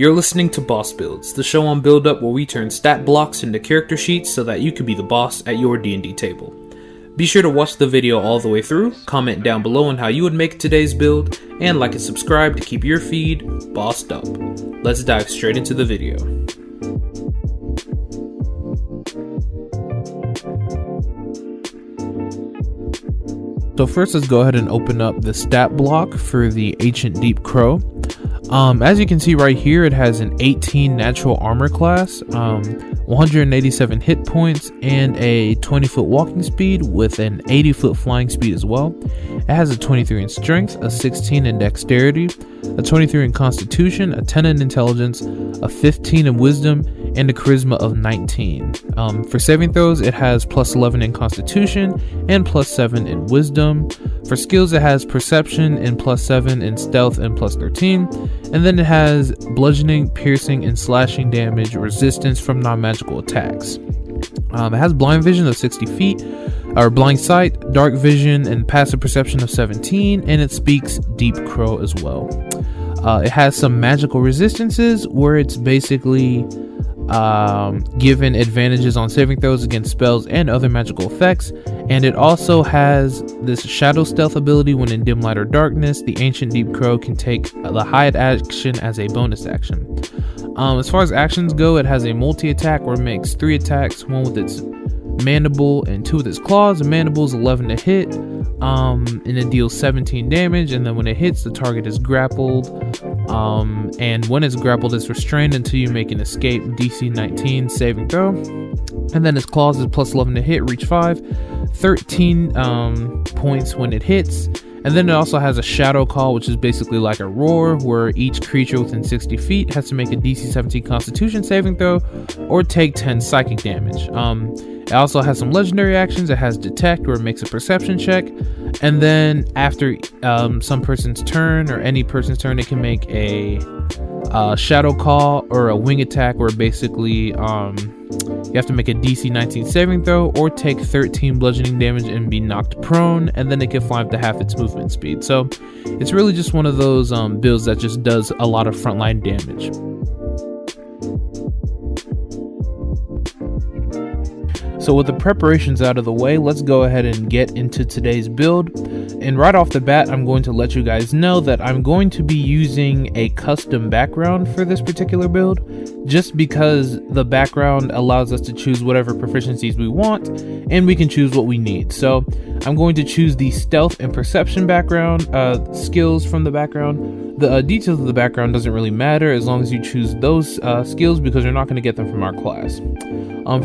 You're listening to Boss Builds, the show on Build Up where we turn stat blocks into character sheets so that you can be the boss at your D&D table. Be sure to watch the video all the way through, comment down below on how you would make today's build, and like and subscribe to keep your feed bossed up. Let's dive straight into the video. So first, let's go ahead and open up the stat block for the Ancient Deep Crow. As you can see right here, it has an 18 natural armor class, 187 hit points, and a 20-foot walking speed with an 80-foot flying speed as well. It has a 23 in strength, a 16 in dexterity, a 23 in constitution, a 10 in intelligence, a 15 in wisdom, and a charisma of 19. For saving throws, it has plus 11 in constitution and plus 7 in wisdom. For skills, it has perception and plus 7 in stealth and plus 13. And then it has bludgeoning, piercing, and slashing damage, resistance from non-magical attacks. It has blind vision of 60 feet, or blind sight, dark vision, and passive perception of 17, and it speaks Deep Crow as well. It has some magical resistances where it's basically given advantages on saving throws against spells and other magical effects, and it also has this shadow stealth ability. When in dim light or darkness, the Ancient Deep Crow can take the hide action as a bonus action. As far as actions go, it has a multi-attack where it makes 3 attacks, one with its mandible and 2 with its claws. The mandible is 11 to hit, and it deals 17 damage, and then when it hits, the target is grappled, and when it's grappled, it's restrained until you make an escape DC 19 saving throw. And then its claws is plus 11 to hit, reach 5, 13 points when it hits. And then it also has a shadow call, which is basically like a roar, where each creature within 60 feet has to make a DC 17 constitution saving throw or take 10 psychic damage. It also has some legendary actions. It has detect, where it makes a perception check. And then after some person's turn, or any person's turn, it can make a shadow call or a wing attack, where basically you have to make a DC 19 saving throw or take 13 bludgeoning damage and be knocked prone, and then it can fly up to half its movement speed. So it's really just one of those builds that just does a lot of frontline damage. So with the preparations out of the way, let's go ahead and get into today's build. And right off the bat, I'm going to let you guys know that I'm going to be using a custom background for this particular build, just because the background allows us to choose whatever proficiencies we want, and we can choose what we need. So I'm going to choose the stealth and perception background skills from the background. The details of the background doesn't really matter as long as you choose those skills, because you're not going to get them from our class.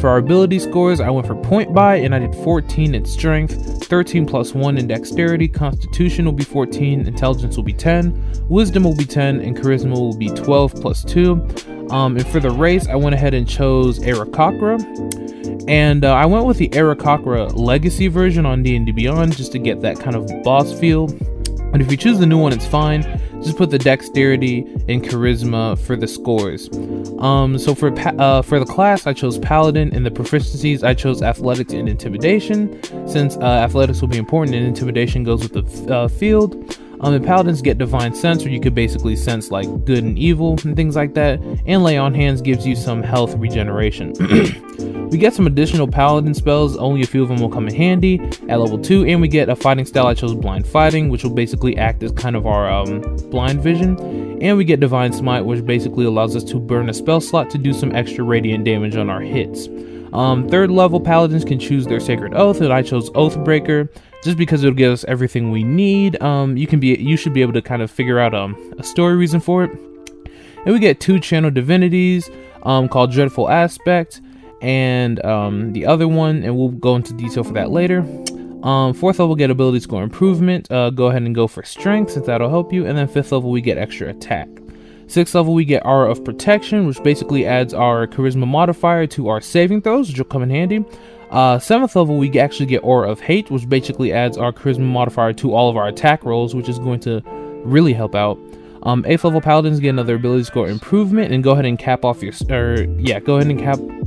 For our ability scores, I went for point buy, and I did 14 in strength, 13 plus 1 in dexterity, constitution will be 14, intelligence will be 10, wisdom will be 10, and charisma will be 12 plus 2. And for the race, I went ahead and chose Aarakocra, and I went with the Aarakocra Legacy version on D&D Beyond just to get that kind of boss feel. And if you choose the new one, it's fine. Just put the dexterity and charisma for the scores. So for the class, I chose Paladin, and the proficiencies, I chose Athletics and Intimidation, since Athletics will be important and Intimidation goes with the field. And Paladins get Divine Sense, where you could basically sense like good and evil and things like that. And Lay on Hands gives you some health regeneration. We get some additional Paladin spells, only a few of them will come in handy at level 2, and we get a fighting style. I chose Blind Fighting, which will basically act as kind of our blind vision, and we get Divine Smite, which basically allows us to burn a spell slot to do some extra radiant damage on our hits. Third level Paladins can choose their Sacred Oath, and I chose Oathbreaker just because it'll give us everything we need. You should be able to kind of figure out a story reason for it. And we get 2 channel divinities called Dreadful Aspect, and the other one, and we'll go into detail for that later. 4th level, get ability score improvement. Go ahead and go for strength, since that'll help you. And then 5th level, we get extra attack. 6th level, we get Aura of Protection, which basically adds our charisma modifier to our saving throws, which will come in handy. 7th level, we actually get Aura of Hate, which basically adds our charisma modifier to all of our attack rolls, which is going to really help out. 8th level Paladins get another ability score improvement, and go ahead and cap off your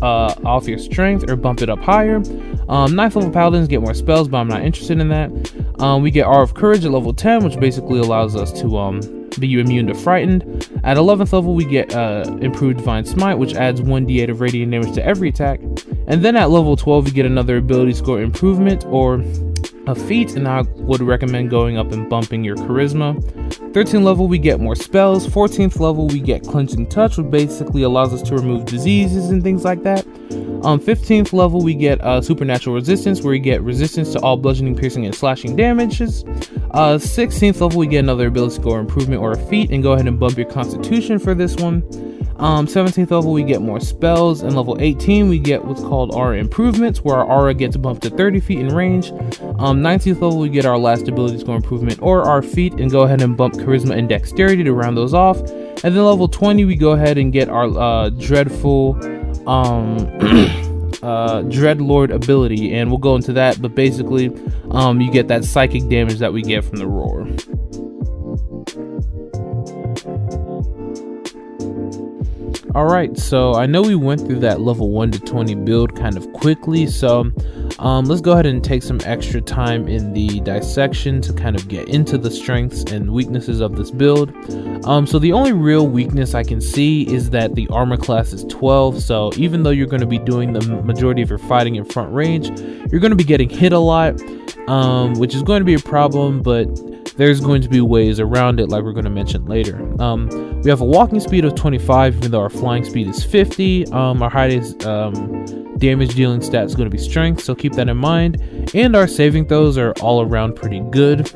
off your strength or bump it up higher. 9th level Paladins get more spells, but I'm not interested in that. We get Aura of Courage at level 10, which basically allows us to be immune to Frightened. At 11th level, we get improved Divine Smite, which adds 1d8 of radiant damage to every attack. And then at level 12, we get another ability score improvement or a feat, and I would recommend going up and bumping your charisma. 13th level, we get more spells. 14th level, we get Cleansing Touch, which basically allows us to remove diseases and things like that. 15th level, we get Supernatural Resistance, where you get resistance to all bludgeoning, piercing, and slashing damages. 16th level, we get another ability score improvement or a feat, and go ahead and bump your Constitution for this one. 17th level, we get more spells, and level 18 we get what's called Aura Improvements, where our aura gets bumped to 30 feet in range. 19th level, we get our last ability score improvement or our feat, and go ahead and bump Charisma and Dexterity to round those off. And then level 20, we go ahead and get our dreadful Dreadlord ability, and we'll go into that, but basically you get that psychic damage that we get from the roar. Alright, so I know we went through that level 1 to 20 build kind of quickly, so let's go ahead and take some extra time in the dissection to kind of get into the strengths and weaknesses of this build. So the only real weakness I can see is that the armor class is 12, so even though you're going to be doing the majority of your fighting in front range, you're going to be getting hit a lot, which is going to be a problem, but there's going to be ways around it, like we're going to mention later. We have a walking speed of 25, even though our flying speed is 50. Our highest damage dealing stat is going to be strength, so keep that in mind. And our saving throws are all around pretty good.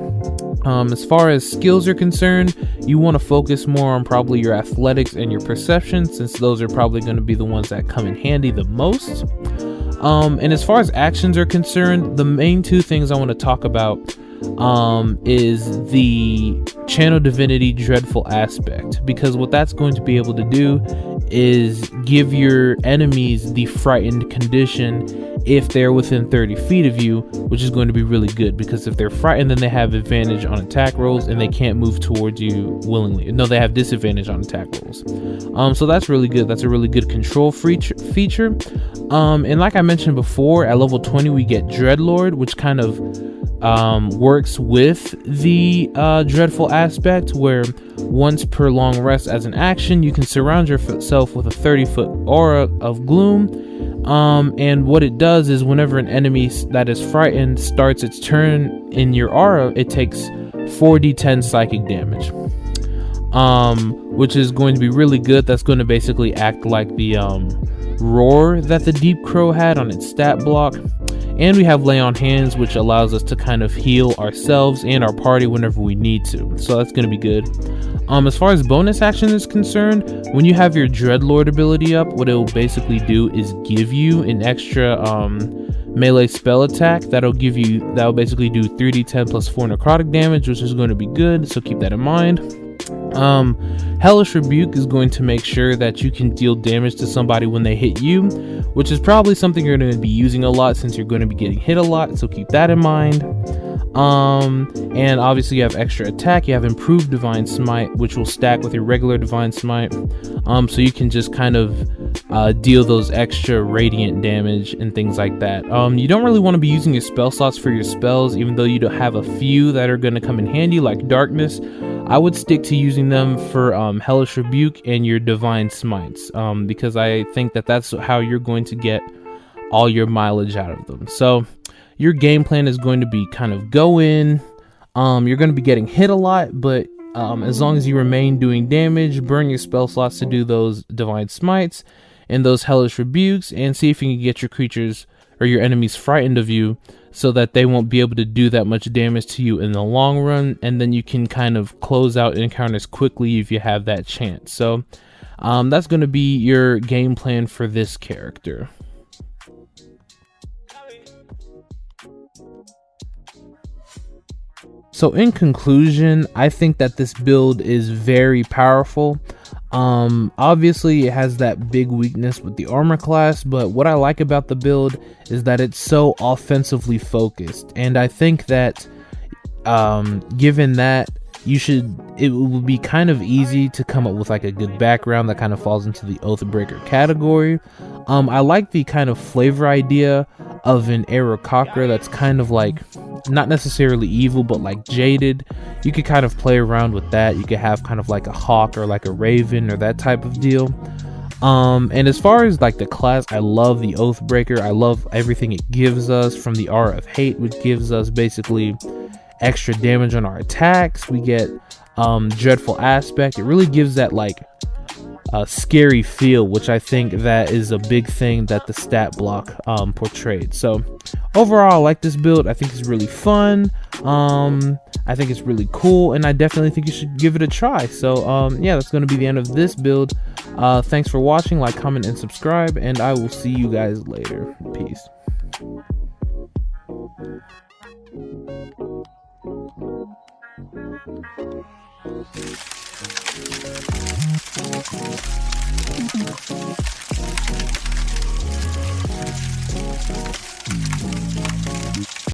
As far as skills are concerned, you want to focus more on probably your athletics and your perception, since those are probably going to be the ones that come in handy the most. And as far as actions are concerned, the main two things I want to talk about is the Channel Divinity Dreadful aspect, because what that's going to be able to do is give your enemies the frightened condition if they're within 30 feet of you, which is going to be really good, because if they're frightened, then they have advantage on attack rolls and they can't move towards you willingly. No, they have disadvantage on attack rolls. So that's really good. That's a really good control feature. And like I mentioned before, at level 20 we get Dreadlord, which kind of works with the dreadful aspect, where once per long rest as an action, you can surround yourself with a 30-foot aura of gloom. And what it does is whenever an enemy that is frightened starts its turn in your aura, it takes 4d10 psychic damage, which is going to be really good. That's going to basically act like the roar that the Deep Crow had on its stat block. And we have Lay on Hands, which allows us to kind of heal ourselves and our party whenever we need to. So that's going to be good. As far as bonus action is concerned, when you have your Dreadlord ability up, what it will basically do is give you an extra melee spell attack that'll basically do 3d10 plus 4 necrotic damage, which is going to be good. So keep that in mind. Hellish Rebuke is going to make sure that you can deal damage to somebody when they hit you, which is probably something you're going to be using a lot since you're going to be getting hit a lot, so keep that in mind. And obviously you have extra attack. You have improved Divine Smite, which will stack with your regular Divine Smite, so you can just kind of deal those extra radiant damage and things like that. You don't really want to be using your spell slots for your spells, even though you don't have a few that are going to come in handy, like Darkness. I would stick to using them for Hellish Rebuke and your Divine Smites, because I think that that's how you're going to get all your mileage out of them. So your game plan is going to be kind of go in, you're going to be getting hit a lot, but as long as you remain doing damage, burn your spell slots to do those Divine Smites and those Hellish Rebukes, and see if you can get your creatures or your enemies frightened of you, so that they won't be able to do that much damage to you in the long run, and then you can kind of close out encounters quickly if you have that chance. So that's going to be your game plan for this character. So in conclusion, I think that this build is very powerful. Obviously it has that big weakness with the armor class, but what I like about the build is that it's so offensively focused, and I think that given that, it will be kind of easy to come up with like a good background that kind of falls into the Oathbreaker category. I like the kind of flavor idea of an Aarakocra that's kind of like not necessarily evil, but like jaded. You could kind of play around with that. You could have kind of like a hawk or like a raven or that type of deal. And as far as like the class, I love the Oathbreaker. I love everything it gives us, from the Aura of Hate, which gives us basically extra damage on our attacks. We get Dreadful Aspect. It really gives that like scary feel, which I think that is a big thing that the stat block portrayed. So overall, I like this build. I think it's really fun. I think it's really cool, and I definitely think you should give it a try. So yeah, that's going to be the end of this build. Thanks for watching. Like, comment, and subscribe, and I will see you guys later. Peace.